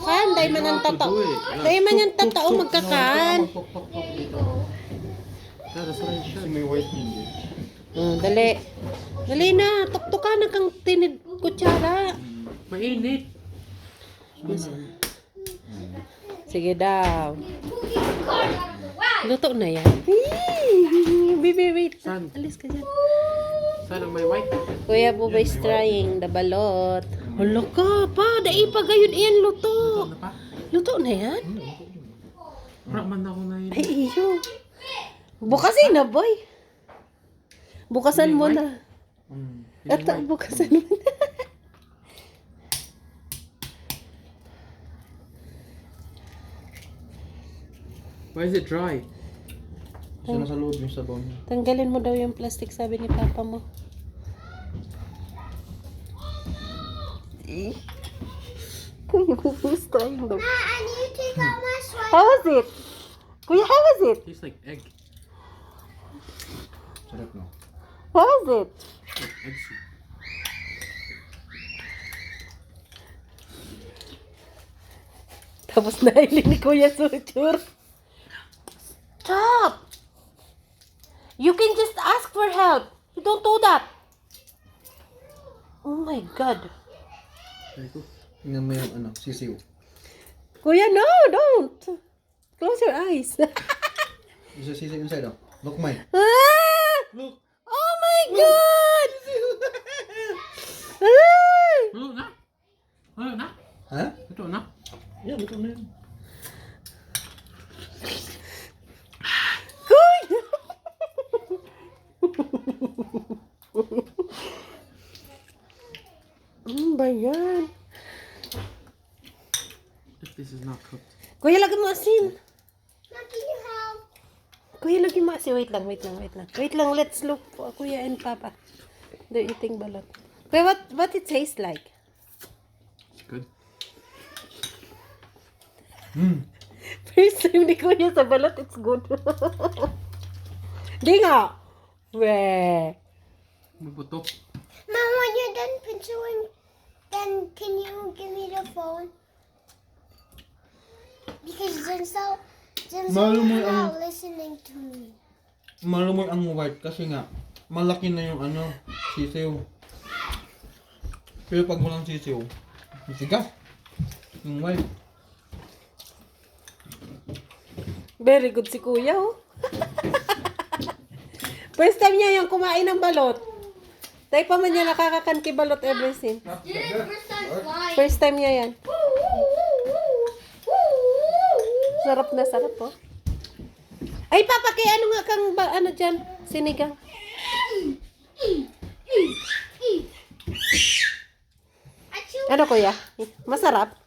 kan. Dahil man ang tatao. Dahil man yung tatao magkakan. May white hindi. Dali. Dali na. Tuktukan na kang tinid kutsara. Mainit. Sige daw. Luto na yan. Baby, wait. Saan? Alis ka dyan. Saan ang may white? Kuya Bubay is trying the balot. Hala ka pa. Dai pa gayon iyan luto. Ano pa? Luto na yan? Praman ako na yun. Ay, iyo. Bukasin na, boy. Bukasan mo na. At bukasan mo na. Why is it dry? Kasi nasa loob yung sabaw niya. Tanggalin mo daw yung plastic, sabi ni Papa mo. Kuya, who's trying daw? I need to take out my sweater. How was it? Kuya, how was it? Tastes like egg. Sarap no? How was it? Like egg soup. Tapos nahiling ni Kuya Suchur. Stop! You can just ask for help. You don't do that. Oh my God. Very good. Tingnan mo yung ano, sisiw. Kuya, no, don't. Close your eyes. Isa sisiw inside oh. Look mine. Ah! Look! Oh my God! Ay! Luto na? Luto na? Ha? Luto na? Yeah, luto na yun. Kuya! Ano ba yan? If this is not cooked. Kuya, lagyan mo asin. Now, can you help? Kuya, lagyan mo asin. Wait lang. Wait lang, let's look for Kuya and Papa. They're eating balot. Kuya, what it tastes like? It's good. First time ni Kuya sa balot, it's good. Di nga. Weh. May buto. Mom, when you're done penciling, then can you give me the phone? Because Denzel Mahal mo is ang- not listening to me. Malumoy ang white kasi nga malaki na yung ano, sisiw. Pero pag walang sisiw, masigas. Yung white. Very good si Kuya, oh. First time niya yung kumain ng balot. Tayo pa man niya nakakakan kay balot ever since. First time niya yan. Sarap na sarap, oh. Ay, Papa, kay ano nga kang ano dyan? Sinigang. Ano, Kuya? Masarap?